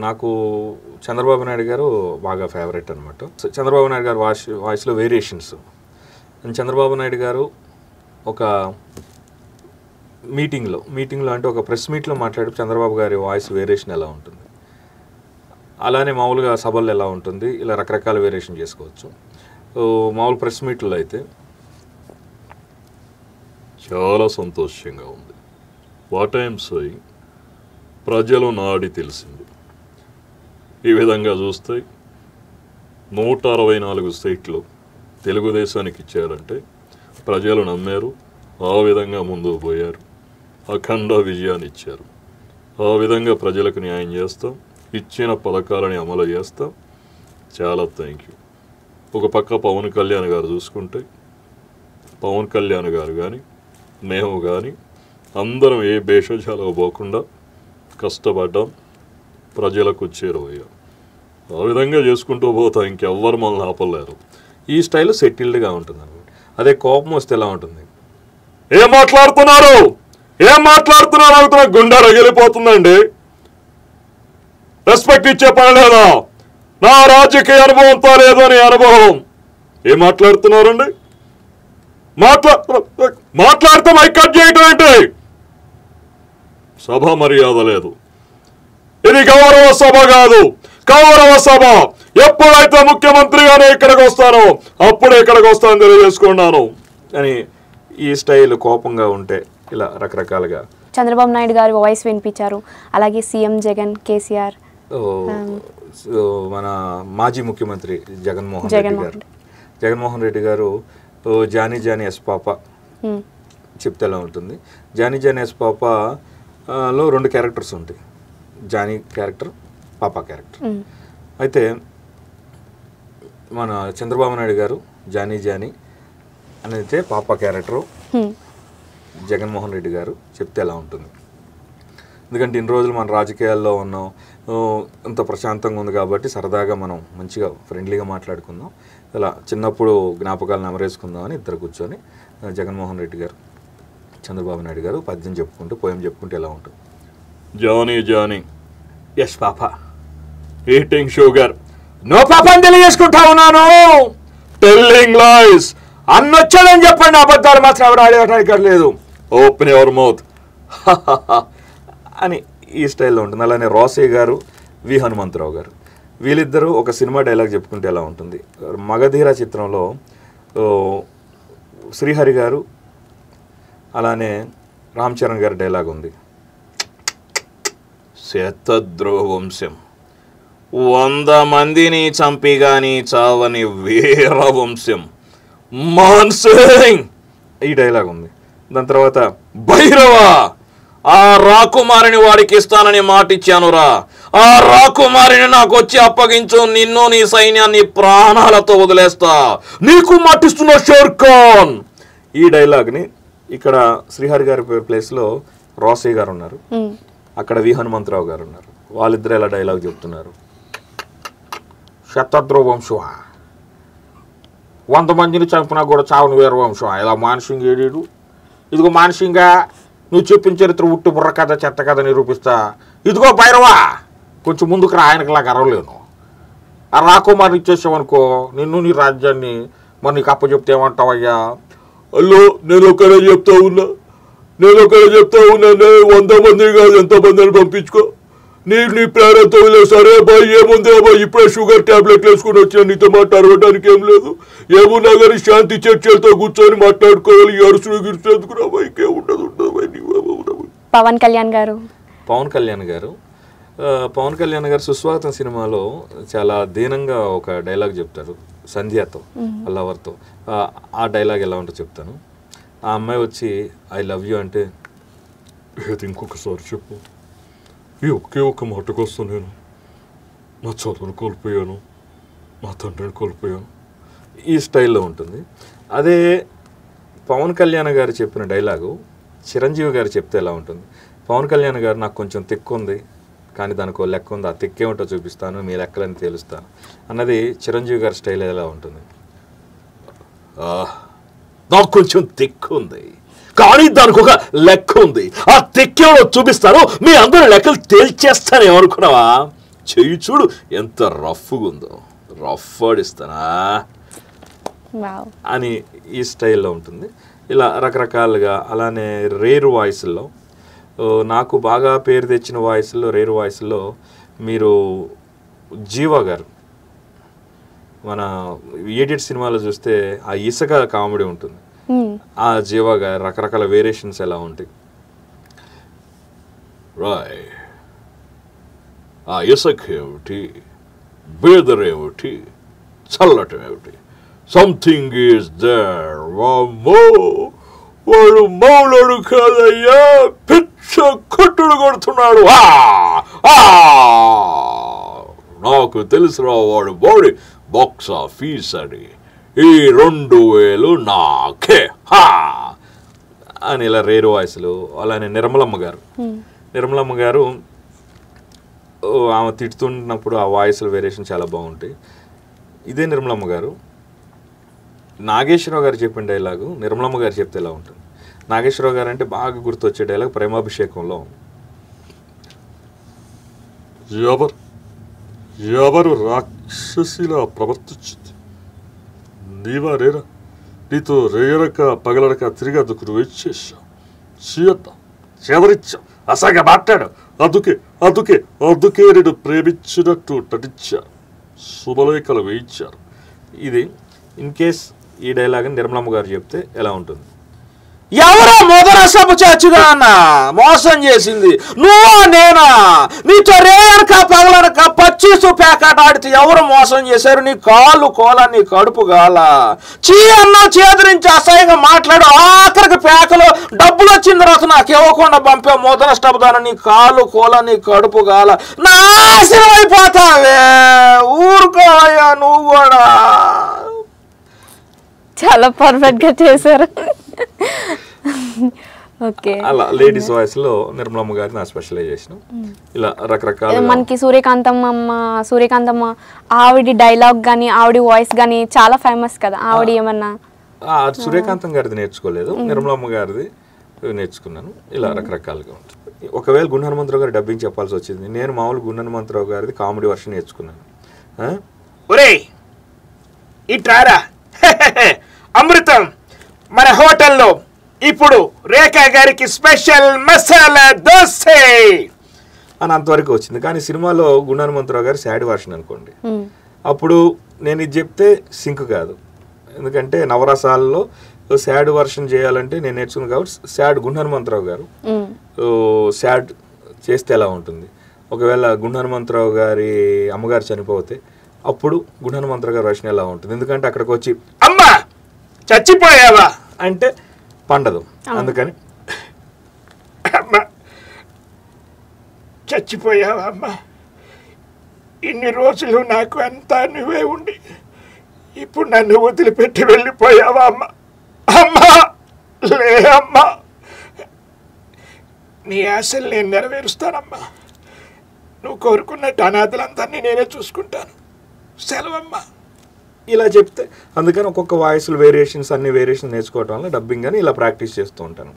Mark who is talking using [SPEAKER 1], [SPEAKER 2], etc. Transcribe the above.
[SPEAKER 1] నాకు చంద్రబాబు నాయుడు గారు బాగా ఫేవరెట్ అనమాట. చంద్రబాబు నాయుడు గారు వాయిస్లో వేరియేషన్స్. చంద్రబాబు నాయుడు గారు ఒక మీటింగ్లో అంటే ఒక ప్రెస్ మీట్లో మాట్లాడి చంద్రబాబు గారి వాయిస్ వేరియేషన్ ఎలా ఉంటుంది, అలానే మామూలుగా సభల్లో ఎలా ఉంటుంది, ఇలా రకరకాల వేరియేషన్ చేసుకోవచ్చు. మామూలు ప్రెస్ మీట్లో అయితే చాలా సంతోషంగా ఉంది. వాట్ ఐఎమ్ సేయింగ్, ప్రజలు నాడి తెలిసింది. ఈ విధంగా చూస్తే 164 సీట్లు తెలుగుదేశానికి ఇచ్చారంటే ప్రజలు నమ్మారు, ఆ విధంగా ముందుకు పోయారు, అఖండ విజయాన్ని ఇచ్చారు. ఆ విధంగా ప్రజలకు న్యాయం చేస్తాం, ఇచ్చిన పథకాలని అమలు చేస్తాం. చాలా థ్యాంక్ యూ. ఒక పక్క పవన్ కళ్యాణ్ గారు చూసుకుంటే, పవన్ కళ్యాణ్ గారు కానీ మేము కానీ అందరం ఏ భేషజాలకు పోకుండా కష్టపడ్డాం, ప్రజలకు చేరువయ్యాం. ఆ విధంగా చేసుకుంటూ పోతాం, ఇంకెవ్వరు మనల్ని ఆపలేరు. ఈ స్టైల్ సెటిల్డ్గా ఉంటుంది అనమాట. అదే కోపం వస్తే ఎలా ఉంటుంది, ఏం మాట్లాడుతున్నారు అవుతున్నా గుండె రగిలిపోతుందండి. రెస్పెక్ట్ ఇచ్చే పని లేదా, నా రాజకీయ అనుభవంతో లేదు అని అనుభవం. ఏం మాట్లాడుతున్నారండి, మాట్లాడితే మైక్ కట్ చేయటం ఏంటి? సభ మర్యాద లేదు, ఇది గౌరవ సభ కాదు, కౌరవ సభ. ఎప్పుడైతే ముఖ్యమంత్రిగానే ఇక్కడికి వస్తానో అప్పుడే ఇక్కడికి వస్తానని తెలియజేసుకున్నాను అని ఈ స్టైల్ కోపంగా ఉంటే ఇలా రకరకాలుగా.
[SPEAKER 2] చంద్రబాబు నాయుడు గారు వాయిస్ వినిపించారు, అలాగే సీఎం జగన్, కేసీఆర్,
[SPEAKER 1] మన మాజీ ముఖ్యమంత్రి జగన్మోహన్ రెడ్డి గారు జానీ జానీ ఎస్ పాప చెప్తే ఎలా ఉంటుంది. జానీ జానీ ఎస్ పాపలో 2 క్యారెక్టర్స్ ఉంటాయి, జానీ క్యారెక్టర్, పాప క్యారెక్టర్. అయితే మన చంద్రబాబు నాయుడు గారు జానీ జానీ అనేది పాప క్యారెక్టరు, జగన్మోహన్ రెడ్డి గారు చెప్తే ఎలా ఉంటుంది. ఎందుకంటే ఇన్ని రోజులు మన రాజకీయాల్లో ఉన్నాం, అంత ప్రశాంతంగా ఉంది కాబట్టి సరదాగా మనం మంచిగా ఫ్రెండ్లీగా మాట్లాడుకుందాం, ఇలా చిన్నప్పుడు జ్ఞాపకాలు నెమరేసుకుందాం అని ఇద్దరు కూర్చొని జగన్మోహన్ రెడ్డి గారు, చంద్రబాబు నాయుడు గారు పద్యం చెప్పుకుంటూ, పోయం చెప్పుకుంటూ ఎలా ఉంటుంది. Johnny Johnny yes papa eating sugar, no papa అని తెలియజేసుకుంటా ఉన్నాను. టెల్లింగ్ లైస్, అన్నొచ్చాడని చెప్పండి, అబద్ధాలు మాత్రం ఎవరు ఆడేయడానికి లేదు. ఓపెన్ యువర్ మౌత్ అని ఈ స్టైల్లో ఉంటుంది. అలానే రోసయ్య గారు, వి హనుమంతరావు గారు, వీళ్ళిద్దరూ ఒక సినిమా డైలాగ్ చెప్పుకుంటే ఎలా ఉంటుంది. మగధీర చిత్రంలో శ్రీహరి గారు అలానే రామ్ చరణ్ గారి డైలాగ్ ఉంది. శతద్రోహ వంశం, 100 మందిని చంపి గాని చావని వీర వంశం, మాన్సింగ్, ఈ డైలాగ్ ఉంది. దాని తర్వాత భైరవ, ఆ రాకుమారిని వాడికి ఇస్తానని మాటిచ్చానురా, ఆ రాకుమారిని నాకు వచ్చి అప్పగించు, నిన్ను నీ సైన్యాన్ని ప్రాణాలతో వదిలేస్తా, నీకు మాటిస్తున్న షేర్ ఖాన్. ఈ డైలాగ్ని ఇక్కడ శ్రీహరి గారి ప్లేస్లో రోసయ్య గారు ఉన్నారు, అక్కడ వి హనుమంతరావు గారు ఉన్నారు. వాళ్ళిద్దరు ఎలా డైలాగ్ చెప్తున్నారు. శతద్రోహ వంశం, 100 మందిని చంపినా కూడా చావుని వీర వంశం, ఇలా మాన్సింగ్ ఏడీడు. ఇదిగో మాన్సింగా, నువ్వు చెప్పిన చరిత్ర ఉట్టి బుర్ర కథ, చెత్త కథ నిరూపిస్తా. ఇదిగో భైరవా, కొంచెం ముందుకు రా, ఆయనకులాగా అరవలేను. ఆ రాకుమారిని ఇచ్చేసావనుకో, నిన్ను నీ రాజ్యాన్ని మరి నీకు అప్పచెప్తే ఏమంటావయ్యా? అల్లో నేను ఒకరే చెప్తా ఉన్నా, 100 మంది కాదు, ఎంతమందిని పంపించుకో, నీ ప్రాణంతో సరే బాయ్, ఏముంది బాయ్, ఇప్పుడే షుగర్ ట్యాబ్లెట్లు వేసుకుని వచ్చా, నీతో మాట్లాడడానికి ఏం లేదు, ఏమున్నా కానీ శాంతి చర్చలతో కూర్చొని మాట్లాడుకోవాలి, అరుసులు గిరుసు ఎందుకురా బాయ్, ఇంకేముండదు.
[SPEAKER 2] పవన్ కళ్యాణ్
[SPEAKER 1] గారు సుస్వాగతం సినిమాలో చాలా దీనంగా ఒక డైలాగ్ చెప్తారు సంధ్యతో, లవర్తో. ఆ డైలాగ్ ఎలా ఉంటుందో చెప్తాను. ఆ అమ్మాయి వచ్చి ఐ లవ్ యూ అంటే, ఏది ఇంకొకసారి చెప్పు, ఈ ఒక్క మాటకు వస్తాను, నేను నా చదువును కోల్పోయాను, నా తండ్రిని కోల్పోయాను, ఈ స్టైల్లో ఉంటుంది. అదే పవన్ కళ్యాణ్ గారు చెప్పిన డైలాగు చిరంజీవి గారు చెప్తే ఎలా ఉంటుంది. పవన్ కళ్యాణ్ గారు, నాకు కొంచెం తిక్కు ఉంది కానీ దానికి ఒక లెక్క ఉంది, ఆ తిక్కేమిటో చూపిస్తాను, మీ లెక్కలని తేలుస్తాను అన్నది చిరంజీవి గారి స్టైల్ ఎలా ఉంటుంది. నాకు కొంచెం తిక్కు ఉంది కానీ దానికి ఒక లెక్క ఉంది. ఆ తెక్కేలో చూపిస్తాను, మీ అందరూ లెక్కలు తేల్చేస్తాను. ఏమనుకున్నావా? చెయ్యి చూడు ఎంత రఫ్గా ఉందో, రఫ్ ఆడిస్తానా అని ఈ స్టైల్లో ఉంటుంది. ఇలా రకరకాలుగా. అలానే రేర్ వాయిస్లో నాకు బాగా పేరు తెచ్చిన వాయిస్లో, రేర్ వాయిస్లో మీరు జీవా గారు మన ఎడిట్ సినిమాలో చూస్తే ఆ ఇసుక కామెడీ ఉంటుంది. ఆ జీవా గారు రకరకాల వేరియేషన్స్ ఎలా ఉంటాయి. రాయ్ ఆ ఇసుక ఏమిటి, బేదరేమిటి, చల్లటం ఏమిటి, సంథింగ్ ఈజ్ దేర్. వాడు మౌలుడు కాదయ్యా, పిచ్చ కొట్టుడు కొడుతున్నాడు. నాకు తెలుసురా వాడు బాడీ బాక్స్ ఆఫీస్ అని. ఈ 2000 నాకే అని ఇలా రేరు వాయిస్లు. అలానే నిర్మలమ్మ గారు ఆమె తిడుతున్నప్పుడు ఆ వాయిస్ల వేరియేషన్ చాలా బాగుంటాయి. ఇదే నిర్మలమ్మ గారు నాగేశ్వరరావు గారు చెప్పిన డైలాగు నిర్మలమ్మ గారు చెప్తే ఎలా ఉంటుంది. నాగేశ్వరరావు గారు అంటే బాగా గుర్తొచ్చే డైలాగ్ ప్రేమాభిషేకంలో, ఎవరు రాక్షసిలా ప్రవర్తించింది, నీవా రేరా, నీతో రేరక పగలరక తిరిగి అందుకు నువ్వు ఇచ్చేసావు, చెదరిచ్చావు, అసగా మాట్లాడు, అందుకే నేను ప్రేమించినట్టు నటించా, శుభలేఖలు వేయించారు. ఇది ఇన్ కేస్ ఈ డైలాగ్ నిర్మలమ్మ గారు చెప్తే ఎలా ఉంటుంది? ఎవరో మొదల సభ చాచుగా అన్న మోసం చేసింది నువ్వా నేనా? నీతో రేయనక పగలనక పచ్చీసు ప్యాకెట్ ఆడితే ఎవరు మోసం చేశారు? నీ కాళ్ళు కోల, నీ కడుపు గాల, చీ అన్న చేదరించి అసహ్యంగా మాట్లాడు, ఆఖరికి ప్యాకలో డబ్బులు వచ్చిన తర్వాత నాకు ఇవ్వకుండా పంపే మొదల స్టబ్దాన, నీ కాళ్ళు కోల, నీ కడుపు గాల, నాశనం అయిపోతావే, ఊరుకోవయ్యా నువ్వు కూడా.
[SPEAKER 2] చాలా పర్ఫెక్ట్ గా చేశారు. ఓకే,
[SPEAKER 1] అలా లేడీస్ వాయిస్ లో నిర్మలమ్మ గారి నా స్పెషలైజేషన్. ఇలా రకరకాల.
[SPEAKER 2] మనకి సూర్యకాంతమ్మ ఆవిడ డైలాగ్ గానీ ఆవిడ వాయిస్ గానీ చాలా ఫేమస్ కదా. ఆవిడ ఏమన్నా
[SPEAKER 1] సూర్యకాంతం గారిది నేర్చుకోలేదు, నిర్మలమ్మ గారిది నేర్చుకున్నాను. ఇలా రకరకాలుగా ఉంటుంది. ఒకవేళ గుండు హనుమంతరావు గారు డబ్బింగ్ చెప్పాల్సి వచ్చింది, నేను మామూలు గుండు హనుమంతరావు గారిది కామెడీ వర్షన్ నేర్చుకున్నాను. ఒరేయ్ ఇట్రారా అమృతం, మన హోటల్లో ఇప్పుడు రేఖా గారికి స్పెషల్ మసాలా దోశ అని అంతవరకు వచ్చింది. కానీ సినిమాలో గుండు హనుమంతరావు గారు సాడ్ వర్షన్ అనుకోండి, అప్పుడు నేను ఇది చెప్తే సింక్ కాదు. ఎందుకంటే నవరసాలలో సాడ్ వర్షన్ చేయాలంటే నేను నేర్చుకున్నాను కాబట్టి సాడ్ గుండు హనుమంతరావు గారు సాడ్ చేస్తే ఎలా ఉంటుంది. ఒకవేళ గుండు హనుమంతరావు గారి అమ్మగారు చనిపోతే అప్పుడు గుండు హనుమంతరావు గారి వర్షన్ ఎలా ఉంటుంది. ఎందుకంటే అక్కడికి వచ్చి అమ్మా చచ్చిపోయావా అంటే పండదు. అందుకని అమ్మా చచ్చిపోయావా అమ్మా, ఇన్ని రోజులు నాకు అంతా నువ్వే ఉండి ఇప్పుడు నన్ను వదిలిపెట్టి వెళ్ళిపోయావా అమ్మా, అమ్మా లే అమ్మా, నీ ఆశలు నేను నెరవేరుస్తానమ్మా, నువ్వు కోరుకున్నట్టు అనాథలందరినీ నేనే చూసుకుంటాను, సెలవమ్మా ఇలా చెప్తే. అందుకని ఒక్కొక్క వాయిస్లు వేరియేషన్స్ అన్ని వేరియేషన్ నేర్చుకోవటం వల్ల డబ్బింగ్ అని ఇలా ప్రాక్టీస్ చేస్తూ ఉంటాను.